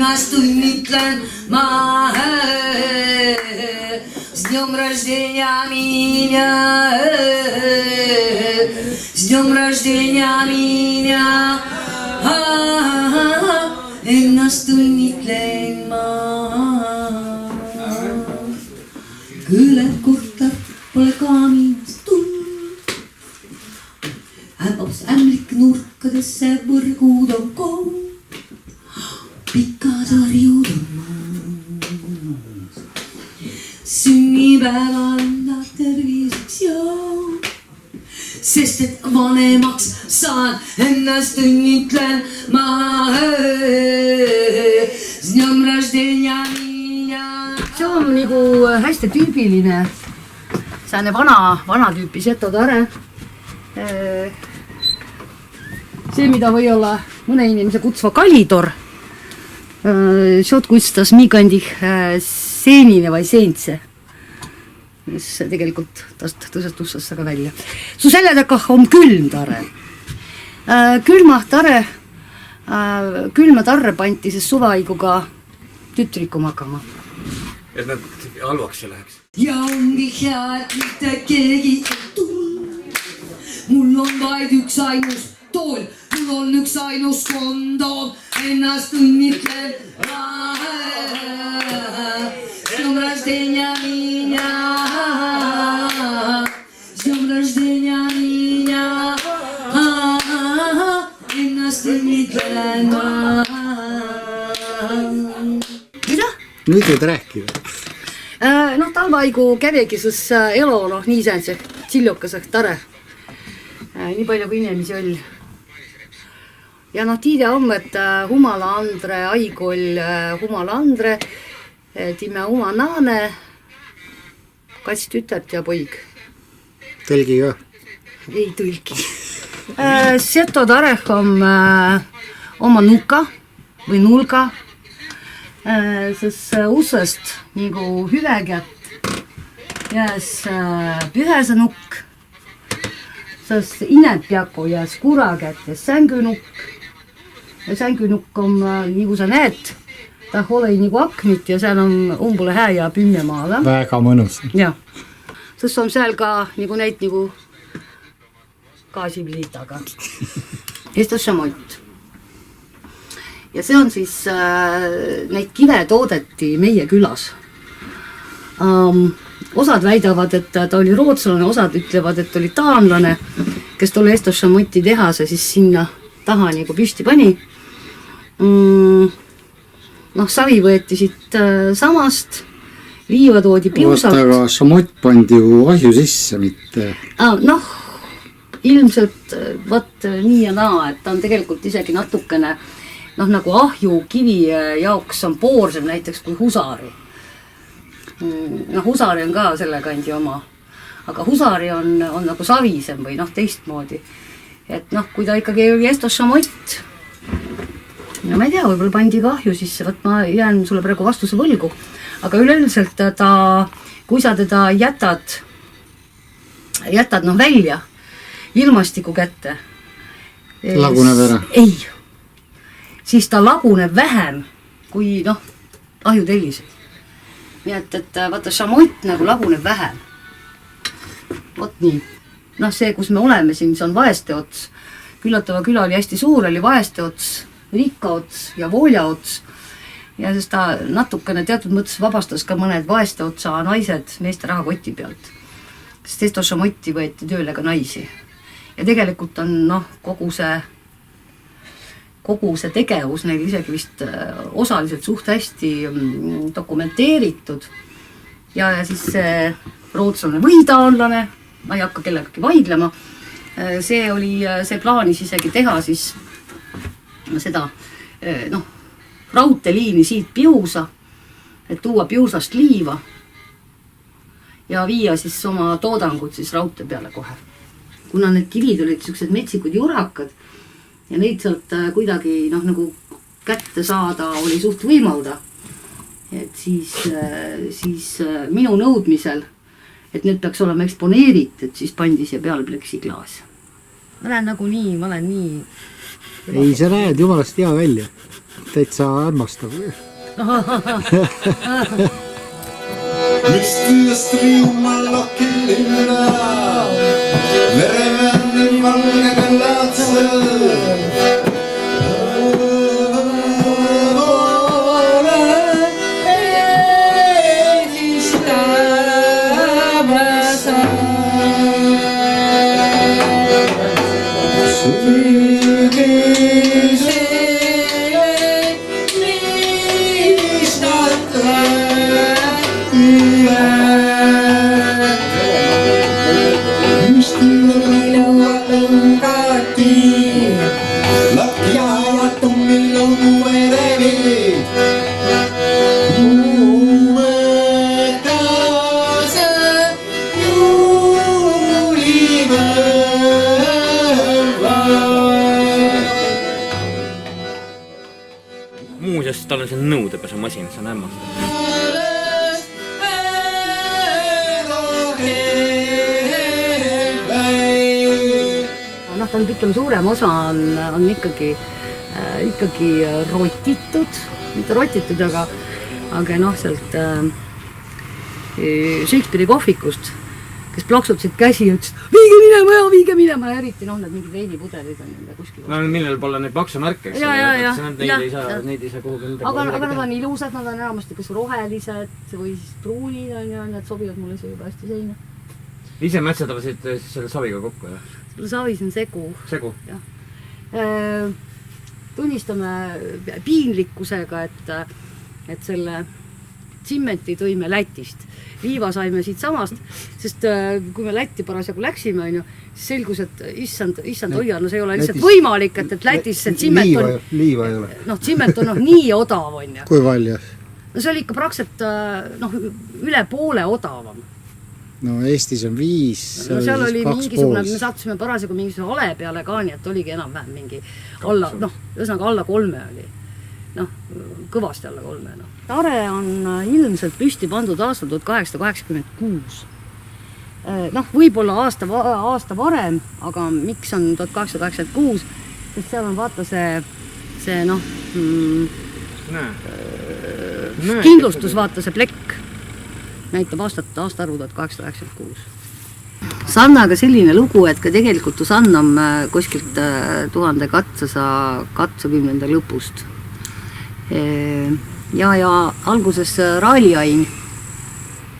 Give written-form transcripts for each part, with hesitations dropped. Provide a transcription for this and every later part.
ennast õnnitlen ma. С днем рождения меня, с днем рождения меня, ennast õnnitlen ma. Kõled kohtab, pole kaaminast tuld, ämbas ämblik nurkadesse võrgud on kool, pikad harjud on maas. Sünnipäeval anda terviseks ja, sest et vanemaks saan, ennast õnnitlen ma. S dнем рождения меня. See on nagu hästi tüüpiline säärne vana tüüpi setotare. See, mida või olla mõne inimese kutsva Kalidor. Shot kutstas Mikandih seenine vai seentse, mis tegelikult tast tõsetus ka välja. Su selle takah on külm tare. Külma tarre panti siis suvaiguga tütrikum hakkama. Et nad halvaks ei läheks. Ja ongi hea, et mitte keegi ei tule. Mul on vaid üks ainus tool, mul on üks ainus kondom, ennast õnnitlen. С днем рождения меня, с днем рождения меня, ennast õnnitlen ma. Mida? Nüüd võid rääkida. Talvaigu kävegi siis elo, nii see tsillukas tare. Nii palju kui inimesi oli. Ja tiide on, et Humala Andre, Aigol Humala Andre, time oma naane, kats tütet ja poig. Tõlgi ka? Ei tõlgi. Seto tareh on oma nuka või nulga, sest usest nagu hüvegät jääs pühäse nukk, sest inet jaku jääs kuragät ja sängünukk. Ja sängünukk on, nagu sa näed, ta ole nagu aknit ja seal on umbule hää ja pümne maale. Väga mõnus. Ja. Sest on seal ka nagu neid nagu gaasipliitaga. Estos šamott. Ja see on siis, neid kive toodeti meie külas. Osad väidavad, et ta oli rootsalane, osad ütlevad, et oli taanlane, kes tolle Estos šamotti tehase siis sinna taha nagu püsti pani. Savi võeti siit samast, liiva toodi piusalt. Aga šamott pandi ju ahju sisse, mitte... Ilmselt võt nii ja naa, et ta on tegelikult isegi natukene nagu ahju kivi jaoks on poorsem näiteks kui husari. Husari on ka selle kandi oma, aga husari on nagu savisem või teistmoodi. Et kui ta ikkagi oli Estos šamott, ma ei tea, võib-olla pandi ka ahju sisse, võt ma jään sulle praegu vastuse võlgu, aga üleüldiselt kui sa teda jätad välja ilmastiku kätte, laguneb ära? Ei, siis ta laguneb vähem kui ahju tellised. Nii et vaata, šamott nagu laguneb vähem. Vot nii. See, kus me oleme siin, see on Vaeste ots. Küllatava küla oli hästi suur, oli Vaeste ots, Rikka ots ja Voolja ots. Ja sest ta natukene teatud mõttes vabastas ka mõned Vaeste otsa naised meeste rahakoti pealt. Sest Estos šamotti võeti tööle ka naisi. Ja tegelikult on kogu see tegevus neil isegi vist osaliselt suht hästi dokumenteeritud. Ja siis see rootslane või taanlane, ma ei hakka kellegagi vaidlema, see plaanis isegi teha siis seda raudteliini siit Piusa, et tuua Piusast liiva ja viia siis oma toodangud siis raudte peale kohe. Kuna need kivid olid sellised metsikud jurakad ja neid sealt kuidagi nagu kätte saada oli suht võimalda, et siis minu nõudmisel, et nüüd peaks olema eksponeeritud, siis pandi siia peale pleksiklaas. Ma olen nii... Ei, sa näed jumalast hea välja. täitsa armastav. Müstiöst riumalla killinna, verevännen valgega latsel. Muuseas, tal on see nõudepesemasin, see on hämmastav. Noh, ta on ütleme, suurem osa on ikkagi rotitud, mitte rotitud, aga noh, sealt Shakespeare'i kohvikust, kes plaksutasid käsi ja ütlesid, viige minema ja eriti noh, need mingid veinipudelid on nende kuskil. No millel pole neid paksumärke, eks neid ei saa kuhugi aga nad on ilusad, nad on enamasti kas rohelised või siis pruunid on ja need sobivad mulle see juba hästi seina. Ise mätsadavasid selle saviga kokku, jah? Selle savis on segu. Segu? Jah. Tunnistame piinlikkusega, et selle tsimenti tõime Lätist. Liiva saime siit samast, sest kui me Lätti parasjagu läksime, siis selgus, et issand hoia, no see ei ole lihtsalt võimalik, et Lätis see tsiment on... Liiva ei ole. Noh, tsiment on nii odav on ja. Kui valja? No see oli ikka praktiliselt üle poole odavam. No Eestis on 5, seal oli mingisugune, me sattusime parasjagu mingisugune ale peale ka, nii et oligi enam-vähem mingi ühesõnaga alla 3 oli. Kõvasti alla 3. Tare on ilmselt püsti pandud aastal 1886. Võib-olla aasta varem, aga miks on 1886, sest seal on vaata see kindlustus, vaata see plekk näitab aastaarvu 1886. Sannaga selline lugu, et ka tegelikult Sanna on kuskilt 1200 lõpust. Ja alguses Raaliain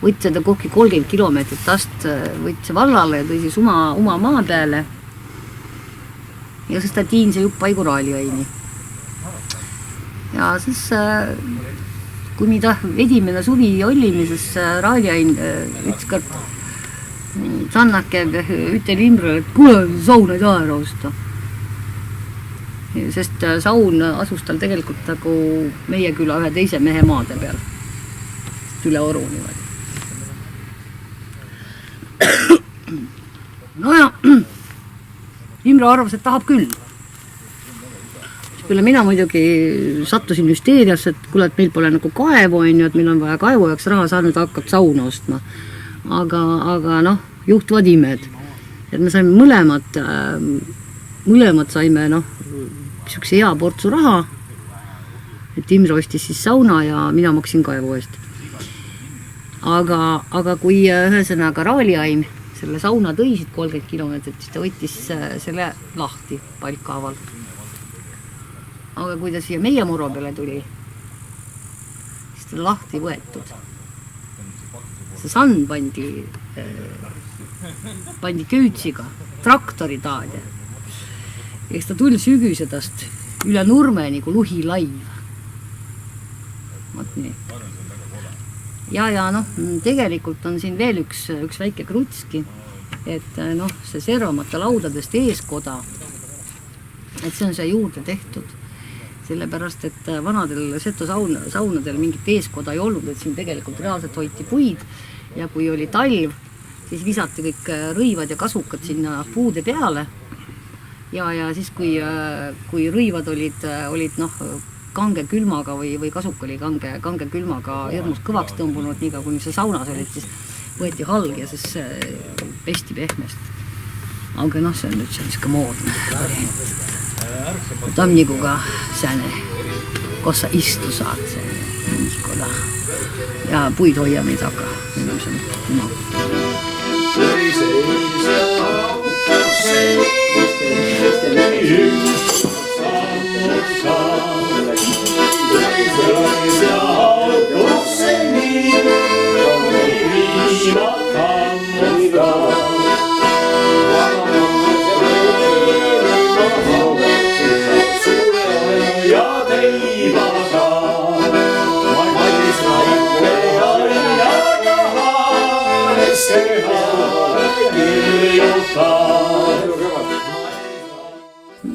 võttis ta kohki 30 kilomeetrit tast, võttis vallale ja tõi siis oma maa peale. Ja siis ta tiin see jupp paigu Raaliaini. Ja siis kui mida edimene suvi olime, siis Raaliain ükskord Sannake ütel Imrele, et kuule, saun ei taha ära osta. Sest saun asus tal tegelikult nagu meie küla ühe teise mehe maade peal. Üle Oru niimoodi. No ja, Imre arvas, et tahab küll. Küll mina muidugi sattusin hüsteeriasse, et kuule, et meil pole nagu kaevu, et meil on vaja kaevu jaoks raha saanud, hakkab sauna ostma. Aga juhtuvad imed. Et me saime mõlemad saime niisuguse hea portsu raha, et Imre ostis siis sauna ja mina maksin kaevu eest. Aga kui ühesõnaga Raaliain selle sauna tõisid 30 kilomeetrit, siis ta võttis selle lahti palkkaaval. Aga kui ta siia meie muru peale tuli, siis ta lahti võetud. See sand pandi küütsiga, traktori taadja. Eks ta tuli sügisedast üle nurme nagu luhi laiv. Võt nii. Ja tegelikult on siin veel üks väike krutski, et see servamata laudadest eeskoda, et see on see juurde tehtud. Sellepärast, et vanadel seto saunadel mingit eeskoda ei olnud, et siin tegelikult reaalselt hoiti puid ja kui oli talv, siis visati kõik rõivad ja kasukad sinna puude peale ja siis kui rõivad olid kange külmaga või kasuk oli kange külmaga hirmus kõvaks tõmbunud, niiga kuni see saunas olid, siis võeti halg ja siis pesti pehmest. Aga see on nüüd selliska moodne variant. Ta on nagu ka sääne kus sa istu saad liikuda ja puid hoiame taga.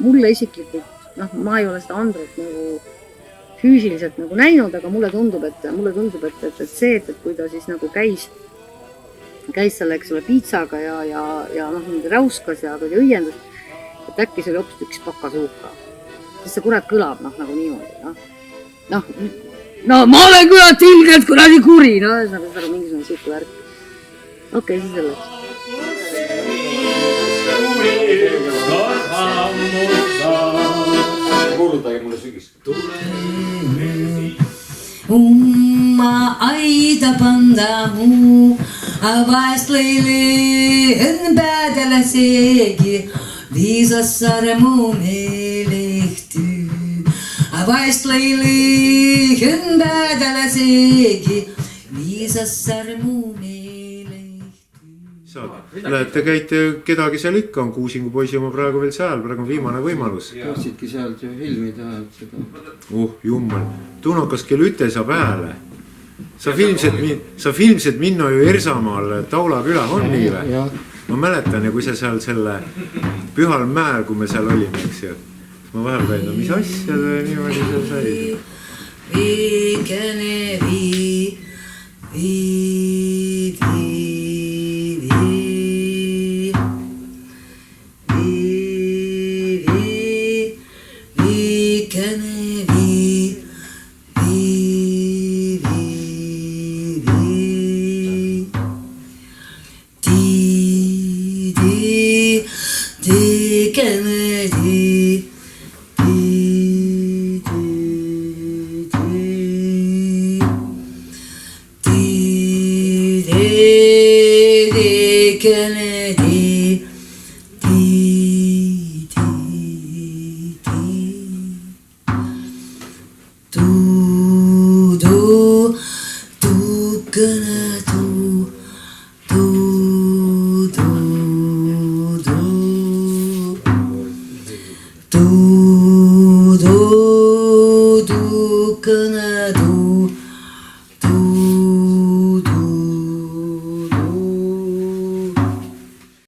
Mulle isiklikult, ma ei ole seda Andret nagu füüsiliselt nagu näinud, aga mulle tundub, et see, et kui ta siis nagu käis selle, eks ole, piitsaga ja mingi räuskas ja õiendas, et äkki see oli hoopis üks pakasuuka. Sest see kurat kõlab nagu niimoodi, ma olen kurat ilgelt kuradi kuri, ühesõnaga mingisugune siuke värk. Okei, siis selleks. Kuulutage mulle sügist. Umma aida panda muu, avast lõilin päädele seegi, viisas saare muu meelehty. Avast lõilin päädele seegi, viisas saare muu meelehty. Lähete, käite kedagi seal ikka on, Kuusingu poisi oma praegu veel seal, praegu on viimane võimalus. Tahtsidki sealt ju filmida seda. Jummel, Tunokas kell üte saab hääle. Sa filmsid minna ju Ersamaal Taula küla Honniile. Ma mäletan ja kui sa seal selle Pühal mäel, kui me seal olime, eks ju. Ma vahel käin, mis asja niimoodi seal sai. Viikene Kennedy.